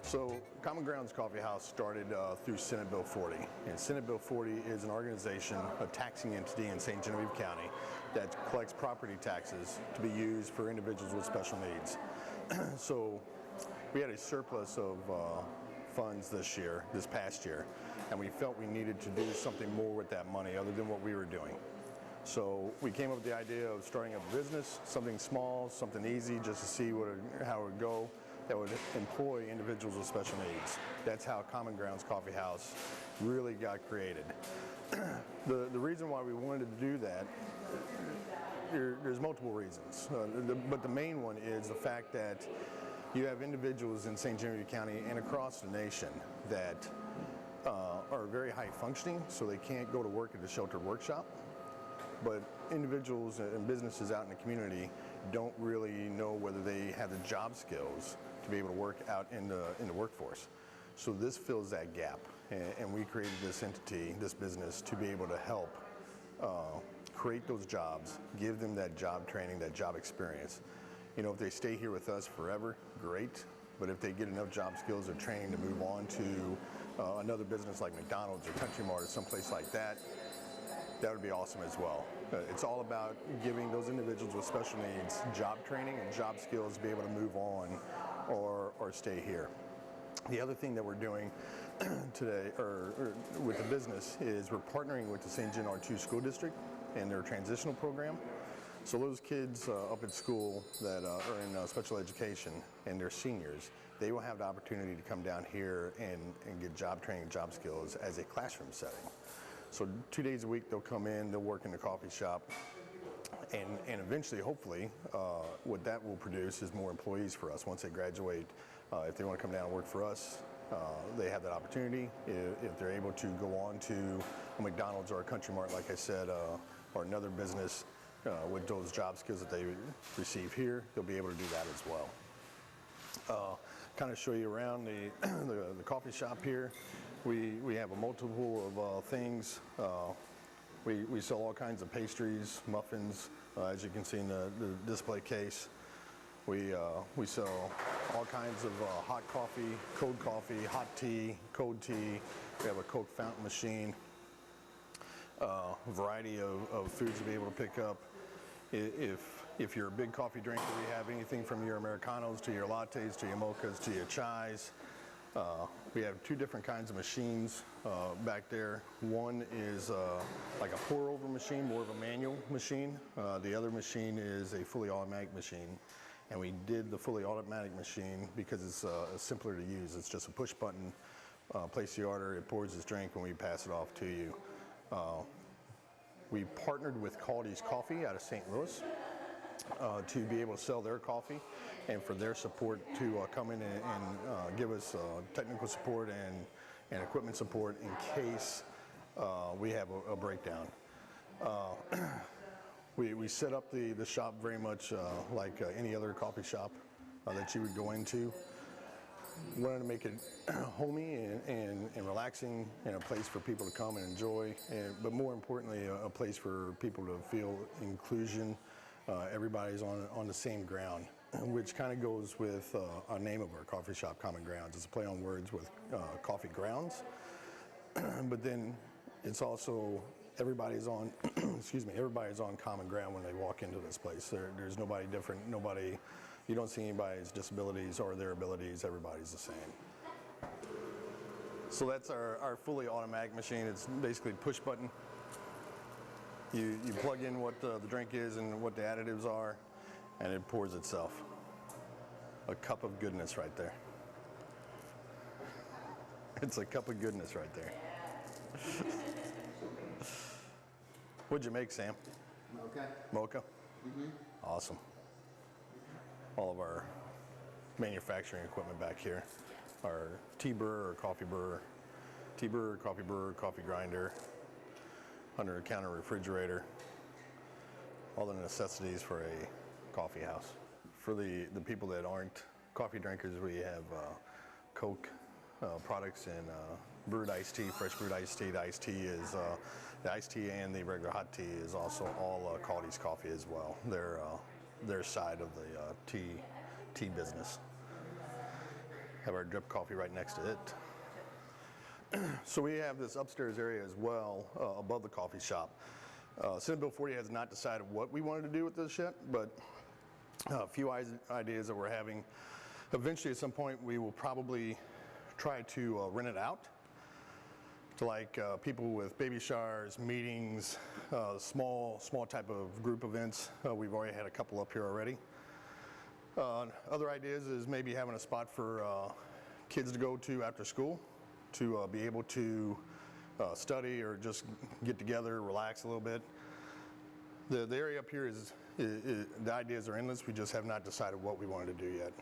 So Common Grounds Coffee House started through Senate Bill 40. And Senate Bill 40 is an organization, a taxing entity in St. Genevieve County that collects property taxes to be used for individuals with special needs. So we had a surplus of funds this past year, and we felt we needed to do something more with that money other than what we were doing. So we came up with the idea of starting a business, something small, something easy, just to see how it would go, that would employ individuals with special needs. That's how Common Grounds Coffee House really got created. The reason why we wanted to do that, there's multiple reasons, but the main one is the fact that you have individuals in St. Genevieve County and across the nation that are very high functioning, so they can't go to work at a sheltered workshop. But individuals and businesses out in the community don't really know whether they have the job skills to be able to work out in the workforce. So this fills that gap, and we created this entity, this business, to be able to help create those jobs, give them that job training, that job experience. You know, if they stay here with us forever, great. But if they get enough job skills or training to move on to another business like McDonald's or Country Mart or someplace like that, that would be awesome as well. It's all about giving those individuals with special needs job training and job skills to be able to move on or stay here. The other thing that we're doing today, or with the business, is we're partnering with the St. Gen R2 School District and their transitional program. So those kids up at school that are in special education and they're seniors, they will have the opportunity to come down here and get job training, job skills as a classroom setting. So 2 days a week they'll come in, they'll work in the coffee shop, and eventually, hopefully, what that will produce is more employees for us once they graduate. If they want to come down and work for us, they have that opportunity. If they're able to go on to a McDonald's or a Country Mart, like I said, or another business with those job skills that they receive here, they'll be able to do that as well. Kind of show you around the coffee shop here. We have a multiple of things. We sell all kinds of pastries, muffins, as you can see in the display case. We sell all kinds of hot coffee, hot tea, cold tea. We have a Coke fountain machine. A variety of foods to be able to pick up. If you're a big coffee drinker, we have anything from your Americanos to your lattes to your mochas to your chais. We have two different kinds of machines back there. One is like a pour over machine, more of a manual machine. The other machine is a fully automatic machine. And we did the fully automatic machine because it's simpler to use. It's just a push button, place the order, it pours its drink, and we pass it off to you. We partnered with Caldy's Coffee out of St. Louis to be able to sell their coffee and for their support to come in and give us technical support and equipment support in case we have a breakdown. We set up the shop very much like any other coffee shop that you would go into. Wanted to make it homey and relaxing and a place for people to come and enjoy, but more importantly, a place for people to feel inclusion. Everybody's on the same ground, which kind of goes with our name of our coffee shop, Common Grounds. It's a play on words with coffee grounds, but then it's also everybody's on everybody's on common ground when they walk into this place. There's nobody different, you don't see anybody's disabilities or their abilities. Everybody's the same. So that's our fully automatic machine. It's basically push button. You plug in what the drink is and what the additives are, and it pours itself. A cup of goodness right there. It's a cup of goodness right there. What'd you make, Sam? Mocha. Mocha? Mm-hmm. Awesome. All of our manufacturing equipment back here. Our tea brewer or coffee brewer, coffee grinder, under-the-counter refrigerator, all the necessities for a coffee house. For the people that aren't coffee drinkers, we have Coke, products in brewed iced tea, fresh brewed iced tea. The iced tea is the iced tea and the regular hot tea is also all Kaldi's Coffee as well. Their side of the tea business. Have our drip coffee right next to it. So we have this upstairs area as well above the coffee shop. Senate Bill 40 has not decided what we wanted to do with this yet, but a few ideas that we're having. Eventually, at some point, we will probably try to rent it out to like people with baby showers, meetings, small type of group events. We've already had a couple up here already. Other ideas is maybe having a spot for kids to go to after school to be able to study or just get together, relax a little bit. The area up here is the ideas are endless. We just have not decided what we wanted to do yet.